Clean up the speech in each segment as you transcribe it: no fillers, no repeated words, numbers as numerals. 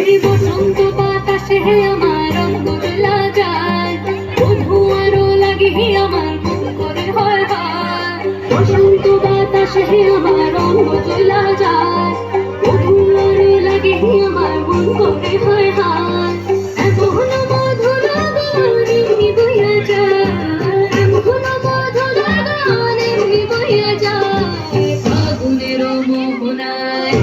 এই বসন্ত বাতাসে আমার রঙ বদলা যায়, বধূ আরো লাগে আমার মন করে হয় হায়। বসন্ত বাতাসে আমার রঙ বদলা যায়, বধূ আরো লাগে আমার মন করে হয় হায়। এমন মধুর গান এমনি বইয়া যায়, এমন মধুর গান এমনি বইয়া যায়, ফাগুনের মোহনায়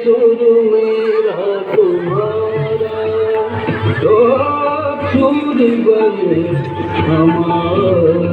सुर मेरा तुम्हारा तो सुर बने हमारा।